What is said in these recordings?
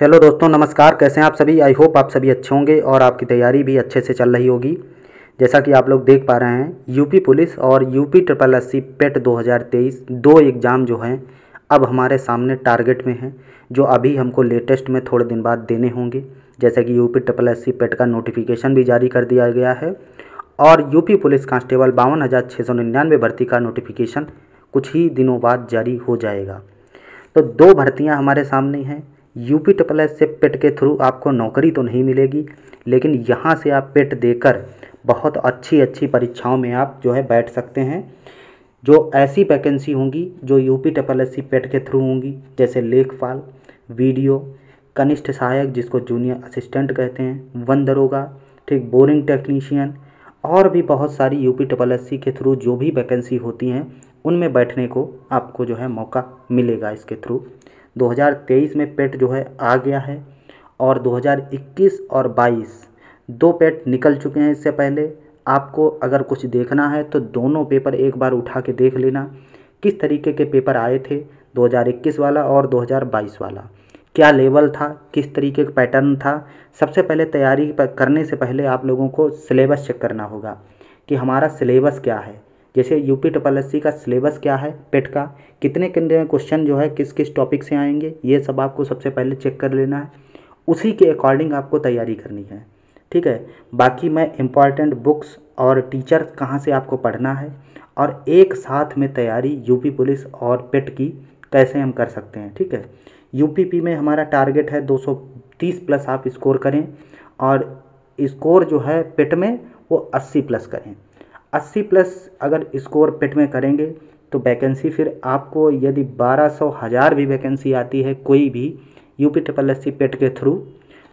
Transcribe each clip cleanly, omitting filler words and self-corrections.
Hello दोस्तों, नमस्कार। कैसे हैं आप सभी? आई होप आप सभी अच्छे होंगे और आपकी तैयारी भी अच्छे से चल रही होगी। जैसा कि आप लोग देख पा रहे हैं, यूपी पुलिस और यूपी ट्रिपल एससी पेट 2023 दो एग्ज़ाम जो हैं अब हमारे सामने टारगेट में हैं, जो अभी हमको लेटेस्ट में थोड़े दिन बाद देने होंगे। जैसे कि यूपी ट्रिपल एससी पेट का नोटिफिकेशन भी जारी कर दिया गया है और यूपी पुलिस कांस्टेबल 52,699 भर्ती का नोटिफिकेशन कुछ ही दिनों बाद जारी हो जाएगा। तो दो भर्तियां हमारे सामने हैं। यूपी ट्रिपल एस से पेट के थ्रू आपको नौकरी तो नहीं मिलेगी, लेकिन यहाँ से आप पेट देकर बहुत अच्छी अच्छी परीक्षाओं में आप जो है बैठ सकते हैं। जो ऐसी वैकेंसी होंगी जो यूपी ट्रिपल एस सी पेट के थ्रू होंगी, जैसे लेखपाल, वीडियो, कनिष्ठ सहायक जिसको जूनियर असिस्टेंट कहते हैं, वन दरोगा, ठीक, बोरिंग टेक्नीशियन और भी बहुत सारी यूपी ट्रिपल एस सी के थ्रू जो भी वैकेंसी होती हैं उनमें बैठने को आपको जो है मौका मिलेगा इसके थ्रू। 2023 में पेट जो है आ गया है और 2021 और 22 दो पेट निकल चुके हैं। इससे पहले आपको अगर कुछ देखना है तो दोनों पेपर एक बार उठा के देख लेना, किस तरीके के पेपर आए थे 2021 वाला और 2022 वाला, क्या लेवल था, किस तरीके का पैटर्न था। सबसे पहले तैयारी करने से पहले आप लोगों को सिलेबस चेक करना होगा कि हमारा सिलेबस क्या है। जैसे यूपी ट्रिपल एस सी का सिलेबस क्या है, पेट का कितने कितने क्वेश्चन जो है किस किस टॉपिक से आएंगे, ये सब आपको सबसे पहले चेक कर लेना है। उसी के अकॉर्डिंग आपको तैयारी करनी है, ठीक है। बाकी मैं इम्पॉर्टेंट बुक्स और टीचर कहाँ से आपको पढ़ना है और एक साथ में तैयारी यूपी पुलिस और पेट की कैसे हम कर सकते हैं, ठीक है। यूपीपी में हमारा टारगेट है 230 प्लस आप स्कोर करें और स्कोर जो है पेट में वो 80 प्लस करें। 80 प्लस अगर स्कोर पेट में करेंगे तो वैकेंसी फिर आपको यदि 1200 हज़ार भी वैकेंसी आती है कोई भी यूपी ट्रिपल एस सी पेट के थ्रू,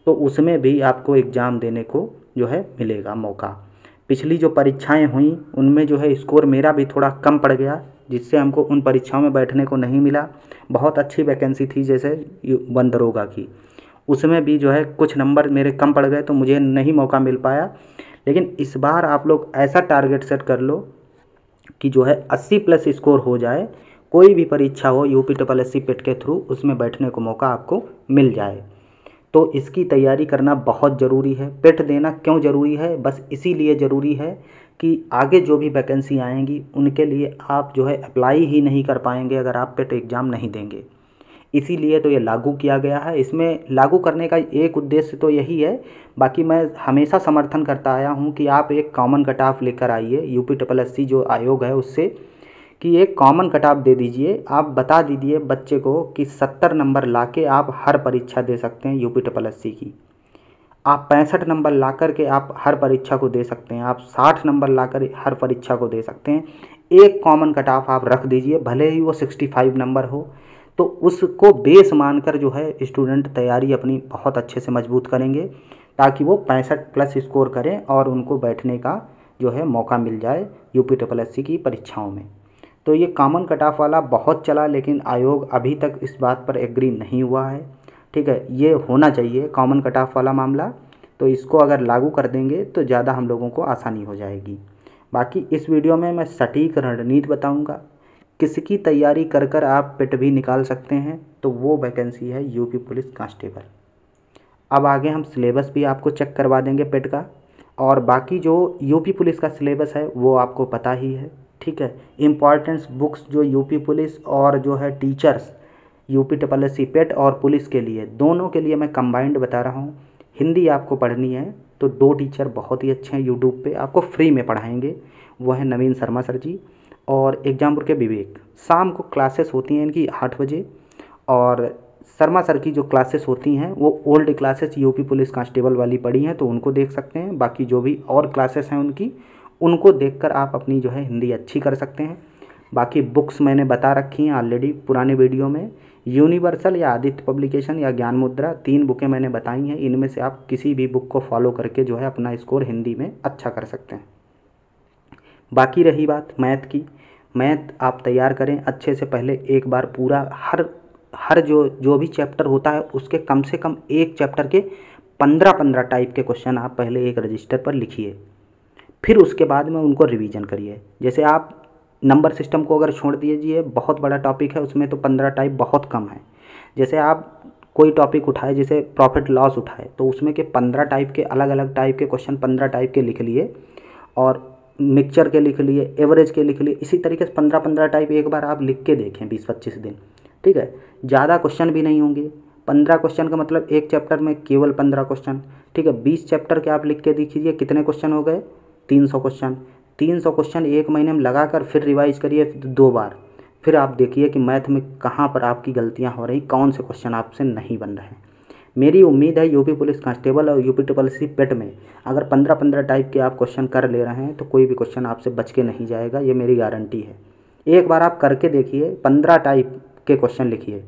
तो उसमें भी आपको एग्ज़ाम देने को जो है मिलेगा मौका। पिछली जो परीक्षाएं हुई उनमें जो है स्कोर मेरा भी थोड़ा कम पड़ गया, जिससे हमको उन परीक्षाओं में बैठने को नहीं मिला। बहुत अच्छी वैकेंसी थी जैसे वन दरोगा की, उसमें भी जो है कुछ नंबर मेरे कम पड़ गए तो मुझे नहीं मौका मिल पाया। लेकिन इस बार आप लोग ऐसा टारगेट सेट कर लो कि जो है 80 प्लस स्कोर हो जाए, कोई भी परीक्षा हो यूपी ट्रिपल एस सी पेट के थ्रू उसमें बैठने को मौका आपको मिल जाए। तो इसकी तैयारी करना बहुत ज़रूरी है। पेट देना क्यों ज़रूरी है? बस इसीलिए ज़रूरी है कि आगे जो भी वैकेंसी आएंगी उनके लिए आप जो है अप्लाई ही नहीं कर पाएंगे अगर आप पेट एग्ज़ाम नहीं देंगे। इसीलिए तो ये लागू किया गया है। इसमें लागू करने का एक उद्देश्य तो यही है। बाकी मैं हमेशा समर्थन करता आया हूँ कि आप एक कॉमन कट ऑफ लेकर आइए यूपी ट्रिपल एस सी जो आयोग है उससे, कि एक कॉमन कट ऑफ दे दीजिए। आप बता दीजिए बच्चे को कि 70 नंबर लाके आप हर परीक्षा दे सकते हैं यूपी ट्रिपल एस सी की। आप 65 नंबर ला कर के आप हर परीक्षा को दे सकते हैं, आप 60 नंबर ला कर हर परीक्षा को दे सकते हैं। एक कॉमन कट ऑफ आप रख दीजिए, भले ही वो 65 नंबर हो, तो उसको बेस मानकर जो है स्टूडेंट तैयारी अपनी बहुत अच्छे से मजबूत करेंगे ताकि वो 65 प्लस स्कोर करें और उनको बैठने का जो है मौका मिल जाए यूपी ट्रिपल एस सी की परीक्षाओं में। तो ये कॉमन कट ऑफ वाला बहुत चला, लेकिन आयोग अभी तक इस बात पर एग्री नहीं हुआ है, ठीक है। ये होना चाहिए कॉमन कट ऑफ वाला मामला, तो इसको अगर लागू कर देंगे तो ज़्यादा हम लोगों को आसानी हो जाएगी। बाकी इस वीडियो में मैं सटीक रणनीति बताऊंगा, किसकी तैयारी कर कर आप पेट भी निकाल सकते हैं, तो वो वैकेंसी है यूपी पुलिस कांस्टेबल। अब आगे हम सिलेबस भी आपको चेक करवा देंगे पेट का, और बाकी जो यूपी पुलिस का सिलेबस है वो आपको पता ही है, ठीक है। इम्पॉर्टेंस बुक्स जो यूपी पुलिस और जो है teachers UP triple S C PET और पुलिस के लिए, दोनों के लिए मैं कंबाइंड बता रहा हूँ। हिंदी आपको पढ़नी है तो दो टीचर बहुत ही अच्छे हैं यूट्यूब पे आपको फ्री में पढ़ाएंगे, वो है नवीन शर्मा सर जी और एग्जामपुर के विवेक। शाम को क्लासेस होती हैं इनकी 8 बजे, और शर्मा सर की जो क्लासेस होती हैं वो old classes UP police constable वाली पढ़ी हैं तो उनको देख सकते हैं। बाकी जो भी और क्लासेस हैं उनकी, उनको देखकर आप अपनी जो है हिंदी अच्छी कर सकते हैं। बाकी बुक्स मैंने बता रखी हैं ऑलरेडी पुराने वीडियो में। यूनिवर्सल या आदित्य पब्लिकेशन या ज्ञान मुद्रा, 3 बुकें मैंने बताई हैं। इनमें से आप किसी भी बुक को फॉलो करके जो है अपना स्कोर हिंदी में अच्छा कर सकते हैं। बाकी रही बात मैथ की, मैथ आप तैयार करें अच्छे से। पहले एक बार पूरा हर जो भी चैप्टर होता है उसके कम से कम एक चैप्टर के 15-15 टाइप के क्वेश्चन आप पहले एक रजिस्टर पर लिखिए, फिर उसके बाद में उनको रिवीजन करिए। जैसे आप नंबर सिस्टम को अगर छोड़ दीजिए, बहुत बड़ा टॉपिक है उसमें तो 15 टाइप बहुत कम है। जैसे आप कोई टॉपिक उठाए जैसे प्रॉफिट लॉस उठाए तो उसमें के 15 टाइप के अलग अलग टाइप के क्वेश्चन 15 टाइप के लिख लिए और मिक्सचर के लिख लिए, एवरेज के लिख लिए, इसी तरीके से 15-15 टाइप एक बार आप लिख के देखें 20-25 दिन। ठीक है, ज़्यादा क्वेश्चन भी नहीं होंगे। 15 क्वेश्चन का मतलब एक चैप्टर में केवल 15 क्वेश्चन। ठीक है, 20 चैप्टर के आप लिख के देखिए कितने क्वेश्चन हो गए, 300 क्वेश्चन। 300 क्वेश्चन एक महीने में लगाकर फिर रिवाइज करिए 2 बार। फिर आप देखिए कि मैथ में कहाँ पर आपकी गलतियाँ हो रही, कौन से क्वेश्चन आपसे नहीं बन रहे हैं। मेरी उम्मीद है यूपी पुलिस कांस्टेबल और यूपी ट्रिपल एससी पेट में अगर 15-15 टाइप के आप क्वेश्चन कर ले रहे हैं तो कोई भी क्वेश्चन आपसे बच के नहीं जाएगा, ये मेरी गारंटी है। एक बार आप करके देखिए, 15 टाइप के क्वेश्चन लिखिए।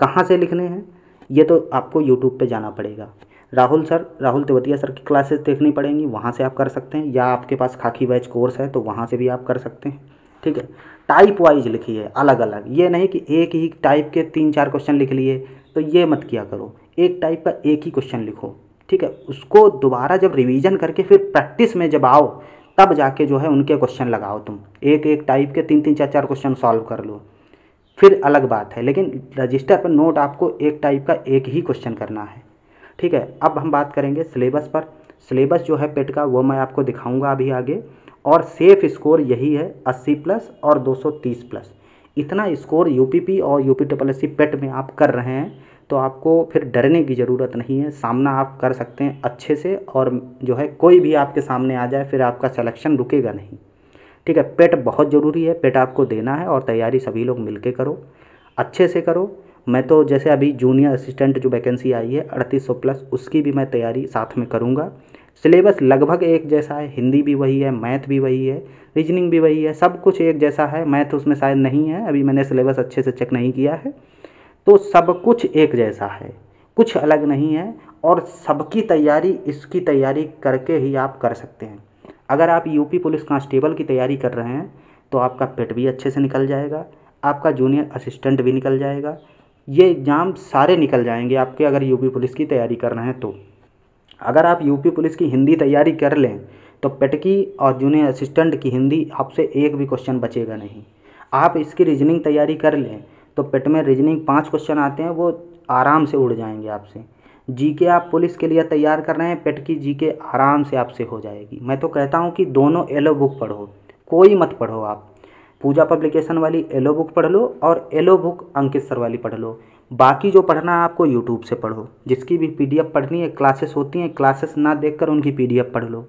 कहाँ से लिखने हैं ये तो आपको यूट्यूब पे जाना पड़ेगा। राहुल तेवतिया सर की क्लासेस देखनी पड़ेंगी, वहाँ से आप कर सकते हैं, या आपके पास खाकी बैच कोर्स है तो वहाँ से भी आप कर सकते हैं। ठीक है, टाइप वाइज लिखिए अलग अलग, ये नहीं कि एक ही टाइप के 3-4 क्वेश्चन लिख लिए, तो ये मत किया करो। एक टाइप का एक ही क्वेश्चन लिखो। ठीक है, उसको दोबारा जब रिवीजन करके फिर प्रैक्टिस में जब आओ तब जाके जो है उनके क्वेश्चन लगाओ। तुम एक एक टाइप के 3-3 4-4 क्वेश्चन सॉल्व कर लो, फिर अलग बात है, लेकिन रजिस्टर पर नोट आपको एक टाइप का एक ही क्वेश्चन करना है। ठीक है, अब हम बात करेंगे सिलेबस पर। सिलेबस जो है पेट का वो मैं आपको दिखाऊंगा अभी आगे। और सेफ स्कोर यही है 80+ और 230+। इतना स्कोर यूपीपी और यूपी ट्रिपल एससी पेट में आप कर रहे हैं तो आपको फिर डरने की ज़रूरत नहीं है, सामना आप कर सकते हैं अच्छे से। और जो है कोई भी आपके सामने आ जाए फिर आपका सिलेक्शन रुकेगा नहीं। ठीक है, पेट बहुत ज़रूरी है, पेट आपको देना है और तैयारी सभी लोग मिलके करो, अच्छे से करो। मैं तो जैसे अभी जूनियर असिस्टेंट जो वैकेंसी आई है 3800+, उसकी भी मैं तैयारी साथ में करूँगा। सिलेबस लगभग एक जैसा है, हिंदी भी वही है, मैथ भी वही है, रीजनिंग भी वही है, सब कुछ एक जैसा है। मैथ उसमें शायद नहीं है, अभी मैंने सिलेबस अच्छे से चेक नहीं किया है। तो सब कुछ एक जैसा है, कुछ अलग नहीं है। और सबकी तैयारी इसकी तैयारी करके ही आप कर सकते हैं। अगर आप यूपी पुलिस कांस्टेबल की तैयारी कर रहे हैं तो आपका पेट भी अच्छे से निकल जाएगा, आपका जूनियर असिस्टेंट भी निकल जाएगा, ये एग्ज़ाम सारे निकल जाएंगे आपके अगर यूपी पुलिस की तैयारी कर रहे हैं तो। अगर आप यूपी पुलिस की हिंदी तैयारी कर लें तो पेट की और जूनियर असिस्टेंट की हिंदी आपसे एक भी क्वेश्चन बचेगा नहीं। आप इसकी रीजनिंग तैयारी कर लें तो पेट में रीजनिंग 5 क्वेश्चन आते हैं, वो आराम से उड़ जाएंगे आपसे। जीके आप पुलिस के लिए तैयार कर रहे हैं, पेट की जीके आराम से आपसे हो जाएगी। मैं तो कहता हूँ कि दोनों एलो बुक पढ़ो, कोई मत पढ़ो आप। पूजा पब्लिकेशन वाली एलो बुक पढ़ लो और एलो बुक अंकित सर वाली पढ़ लो। बाकी जो पढ़ना है आपको यूट्यूब से पढ़ो, जिसकी भी पीडीएफ पढ़नी है, क्लासेस होती हैं, क्लासेस ना देखकर उनकी पीडीएफ पढ़ लो,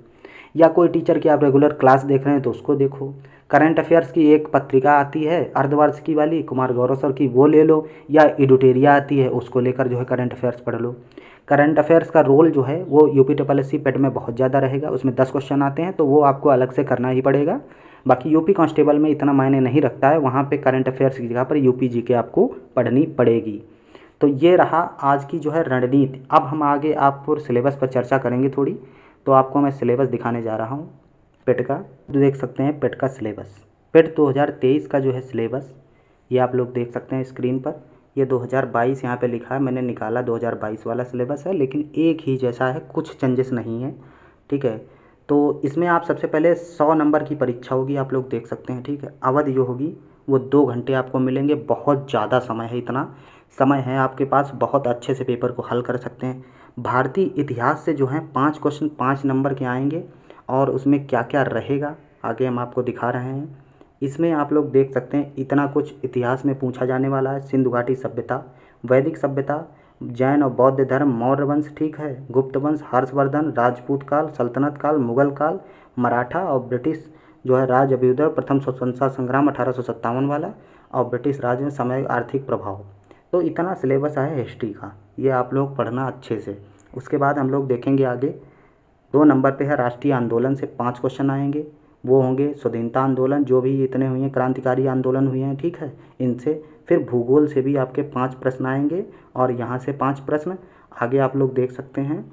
या कोई टीचर की आप रेगुलर क्लास देख रहे हैं तो उसको देखो। करंट अफेयर्स की एक पत्रिका आती है अर्धवार्षिकी वाली कुमार गौरव सर की, वो ले लो, या एडिटोरिया आती है उसको लेकर जो है करंट अफेयर्स पढ़ लो। करंट अफेयर्स का रोल जो है वो यूपी ट्रिपल एससी पेट में बहुत ज़्यादा रहेगा, उसमें 10 क्वेश्चन आते हैं तो वो आपको अलग से करना ही पड़ेगा। बाकी यूपी कांस्टेबल में इतना मायने नहीं रखता है, वहाँ पे करंट अफेयर्स की जगह पर यूपी जीके आपको पढ़नी पड़ेगी। तो ये रहा आज की जो है रणनीति। अब हम आगे आपको सिलेबस पर चर्चा करेंगे थोड़ी, तो आपको मैं सिलेबस दिखाने जा रहा हूँ पेट का। तो देख सकते हैं पेट का सिलेबस, पेट 2023 का जो है सिलेबस ये आप लोग देख सकते हैं स्क्रीन पर। ये 2022 यहाँ पे लिखा है, मैंने निकाला 2022 वाला सिलेबस है, लेकिन एक ही जैसा है, कुछ चेंजेस नहीं है। ठीक है, तो इसमें आप सबसे पहले 100 नंबर की परीक्षा होगी, आप लोग देख सकते हैं। ठीक है, अवधि जो होगी वो 2 घंटे आपको मिलेंगे, बहुत ज़्यादा समय है, इतना समय है आपके पास, बहुत अच्छे से पेपर को हल कर सकते हैं। भारतीय इतिहास से जो है 5 क्वेश्चन 5 नंबर के आएंगे और उसमें क्या क्या रहेगा आगे हम आपको दिखा रहे हैं। इसमें आप लोग देख सकते हैं इतना कुछ इतिहास में पूछा जाने वाला है। सिंधु घाटी सभ्यता, वैदिक सभ्यता, जैन और बौद्ध धर्म, मौर्य वंश, ठीक है, गुप्त वंश, हर्षवर्धन, राजपूत काल, सल्तनत काल, मुगल काल, मराठा और ब्रिटिश जो है राज अभ्युदय, प्रथम स्वतंत्रता संग्राम 1857 वाला, और ब्रिटिश राज में सामयिक आर्थिक प्रभाव। तो इतना सिलेबस है हिस्ट्री का, ये आप लोग पढ़ना अच्छे से। उसके बाद हम लोग देखेंगे आगे 2 नंबर पे है राष्ट्रीय आंदोलन से 5 क्वेश्चन आएंगे, वो होंगे स्वाधीनता आंदोलन, जो भी इतने हुए हैं क्रांतिकारी आंदोलन हुए हैं, ठीक है, इनसे। फिर भूगोल से भी आपके 5 प्रश्न आएंगे और यहाँ से 5 प्रश्न। आगे आप लोग देख सकते हैं,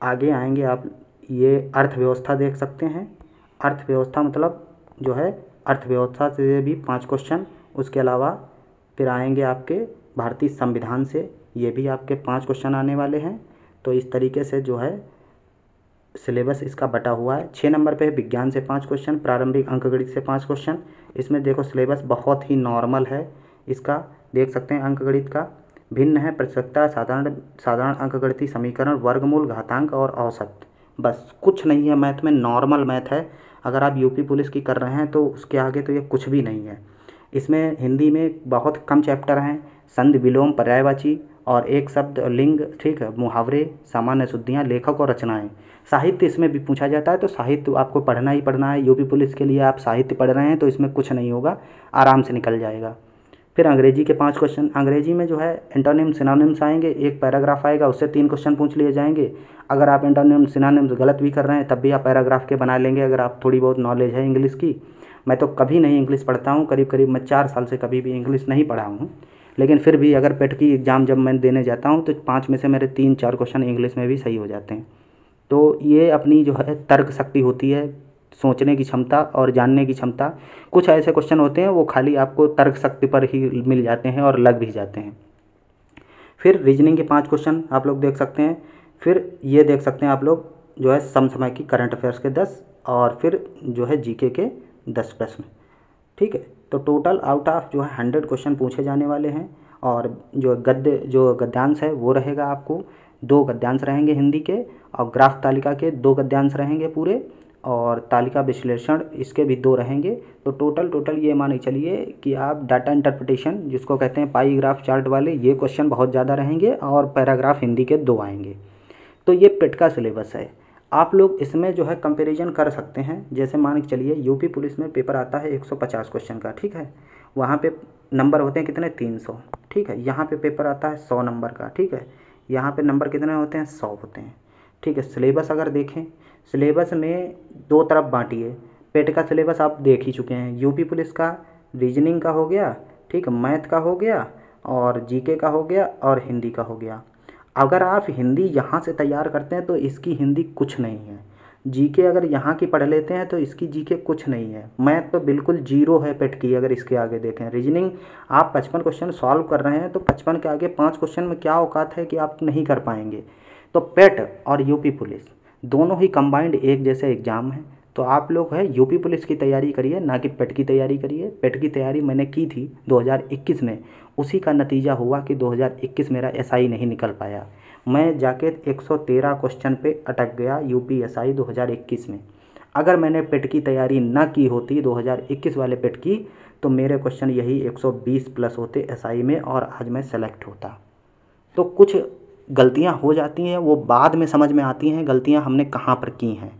आगे आएंगे आप ये अर्थव्यवस्था देख सकते हैं। अर्थव्यवस्था मतलब जो है अर्थव्यवस्था से भी 5 क्वेश्चन। उसके अलावा फिर आएंगे आपके भारतीय संविधान से, ये भी आपके 5 क्वेश्चन आने वाले हैं। तो इस तरीके से जो है सिलेबस इसका बटा हुआ है। 6 नंबर पे है विज्ञान से 5 क्वेश्चन, प्रारंभिक अंकगणित से 5 क्वेश्चन। इसमें देखो सिलेबस बहुत ही नॉर्मल है इसका, देख सकते हैं अंकगणित का। भिन्न है प्रतिशतता, साधारण साधारण अंकगणितीय समीकरण, वर्गमूल, घातांक और औसत। बस कुछ नहीं है मैथ में, नॉर्मल मैथ है। अगर आप यूपी पुलिस की कर रहे हैं तो उसके आगे तो ये कुछ भी नहीं है। इसमें हिंदी में बहुत कम चैप्टर हैं, संधि विलोम, पर्यायवाची और एक शब्द लिंग, ठीक है, मुहावरे, सामान्य शुद्धियाँ, लेखक और रचनाएं। साहित्य इसमें भी पूछा जाता है, तो साहित्य आपको पढ़ना ही पढ़ना है। यूपी पुलिस के लिए आप साहित्य पढ़ रहे हैं तो इसमें कुछ नहीं होगा, आराम से निकल जाएगा। फिर अंग्रेजी के 5 क्वेश्चन। अंग्रेजी में जो है एंटोनिम सिनोनिम्स आएंगे, एक पैराग्राफ आएगा, उससे 3 क्वेश्चन पूछ लिए जाएंगे। अगर आप एंटोनिम सिनोनिम्स गलत भी कर रहे हैं तब भी आप पैराग्राफ के बना लेंगे, अगर आप थोड़ी बहुत नॉलेज है इंग्लिश की। मैं तो कभी नहीं इंग्लिश पढ़ता हूँ, करीब करीब मैं 4 साल से कभी भी इंग्लिश नहीं पढ़ा हूँ, लेकिन फिर भी अगर पेट की एग्ज़ाम जब मैं देने जाता हूँ तो 5 में से मेरे 3-4 क्वेश्चन इंग्लिश में भी सही हो जाते हैं। तो ये अपनी जो है तर्क शक्ति होती है, सोचने की क्षमता और जानने की क्षमता। कुछ ऐसे क्वेश्चन होते हैं वो खाली आपको तर्क शक्ति पर ही मिल जाते हैं और लग भी जाते हैं। फिर रीजनिंग के 5 क्वेश्चन आप लोग देख सकते हैं। फिर ये देख सकते हैं आप लोग जो है समसमय की करंट अफेयर्स के 10 और फिर जो है जीके के 10 प्रश्न, ठीक है। तो टोटल आउट ऑफ जो है 100 क्वेश्चन पूछे जाने वाले हैं। और जो गद्यांश है वो रहेगा आपको 2 गद्यांश रहेंगे हिंदी के, और ग्राफ तालिका के 2 गद्यांश रहेंगे पूरे, और तालिका विश्लेषण इसके भी 2 रहेंगे। तो टोटल ये मान के चलिए कि आप डाटा इंटरप्रिटेशन जिसको कहते हैं पाई ग्राफ चार्ट वाले, ये क्वेश्चन बहुत ज़्यादा रहेंगे और पैराग्राफ हिंदी के 2 आएंगे। तो ये पेट का सिलेबस है। आप लोग इसमें जो है कंपैरिजन कर सकते हैं। जैसे मान के चलिए यूपी पुलिस में पेपर आता है 150 क्वेश्चन का, ठीक है। वहाँ पे नंबर होते हैं कितने, 300, ठीक है। यहाँ पे पेपर आता है 100 नंबर का, ठीक है। यहाँ पे नंबर कितने होते हैं, 100 होते हैं, ठीक है। सिलेबस अगर देखें, सिलेबस में 2 तरफ बांटिए। पेट का सिलेबस आप देख ही चुके हैं, यूपी पुलिस का रीजनिंग का हो गया, ठीक है, मैथ का हो गया और जीके का हो गया और हिंदी का हो गया। अगर आप हिंदी यहाँ से तैयार करते हैं तो इसकी हिंदी कुछ नहीं है। जीके अगर यहाँ की पढ़ लेते हैं तो इसकी जीके कुछ नहीं है। मैथ तो बिल्कुल जीरो है पेट की, अगर इसके आगे देखें। रीजनिंग आप 55 क्वेश्चन सॉल्व कर रहे हैं तो 55 के आगे 5 क्वेश्चन में क्या औकात है कि आप नहीं कर पाएंगे। तो पेट और यूपी पुलिस दोनों ही कंबाइंड एक जैसे एग्जाम है। तो आप लोग है यूपी पुलिस की तैयारी करिए, ना कि पेट की तैयारी करिए। पेट की तैयारी मैंने की थी 2021 में, उसी का नतीजा हुआ कि 2021 मेरा एसआई नहीं निकल पाया। मैं जाके 113 क्वेश्चन पे अटक गया यूपी एसआई 2021 में। अगर मैंने पेट की तैयारी ना की होती 2021 वाले पेट की, तो मेरे क्वेश्चन यही 120 प्लस होते एसआई में और आज मैं सेलेक्ट होता। तो कुछ गलतियां हो जाती हैं, वो बाद में समझ में आती हैं गलतियां हमने कहाँ पर की हैं।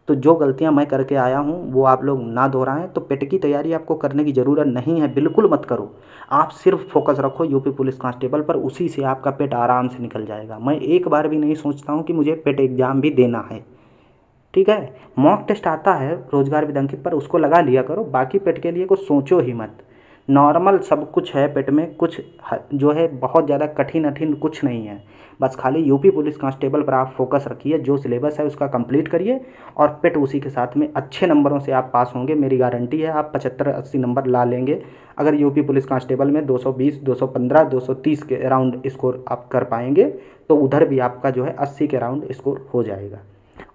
तो जो गलतियां मैं करके आया हूं वो आप लोग ना दोहराएं। तो पेट की तैयारी आपको करने की ज़रूरत नहीं है, बिल्कुल मत करो। आप सिर्फ फोकस रखो यूपी पुलिस कांस्टेबल पर, उसी से आपका पेट आराम से निकल जाएगा। मैं एक बार भी नहीं सोचता हूँ कि मुझे पेट एग्ज़ाम भी देना है, ठीक है। मॉक टेस्ट आता है रोजगार विदंकित पर, उसको लगा लिया करो, बाकी पेट के लिए कुछ सोचो ही मत। नॉर्मल सब कुछ है पेट में, कुछ जो है बहुत ज़्यादा कठिन कुछ नहीं है। बस खाली यूपी पुलिस कांस्टेबल पर आप फोकस रखिए, जो सिलेबस है उसका कंप्लीट करिए और पेट उसी के साथ में अच्छे नंबरों से आप पास होंगे। मेरी गारंटी है आप 75-80 नंबर ला लेंगे। अगर यूपी पुलिस कांस्टेबल में 220, 215, 230 के अराउंड स्कोर आप कर पाएंगे तो उधर भी आपका जो है 80 के अराउंड स्कोर हो जाएगा।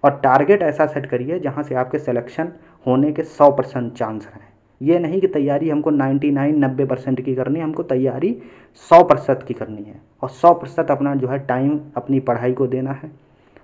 और टारगेट ऐसा सेट करिए जहाँ से आपके सिलेक्शन होने के 100% चांस हैं। ये नहीं कि तैयारी हमको 99-90% की करनी है, हमको तैयारी 100% की करनी है और 100% अपना जो है टाइम अपनी पढ़ाई को देना है।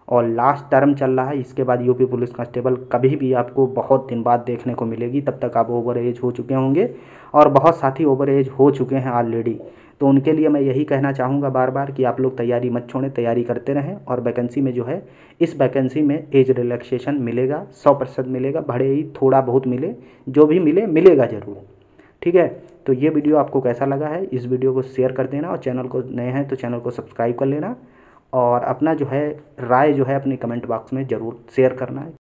और लास्ट टर्म चल रहा है, इसके बाद यूपी पुलिस कांस्टेबल कभी भी आपको बहुत दिन बाद देखने को मिलेगी। तब तक आप ओवर एज हो चुके होंगे और बहुत साथी ओवर एज हो चुके हैं ऑलरेडी। तो उनके लिए मैं यही कहना चाहूँगा बार बार कि आप लोग तैयारी मत छोड़ें, तैयारी करते रहें। और वैकेंसी में जो है, इस वैकेंसी में एज रिलैक्सेशन मिलेगा, 100% मिलेगा, भले ही थोड़ा बहुत मिले, जो भी मिले मिलेगा ज़रूर, ठीक है। तो ये वीडियो आपको कैसा लगा है, इस वीडियो को शेयर कर देना और चैनल को नए हैं तो चैनल को सब्सक्राइब कर लेना और अपना जो है राय जो है अपनी कमेंट बॉक्स में ज़रूर शेयर करना है।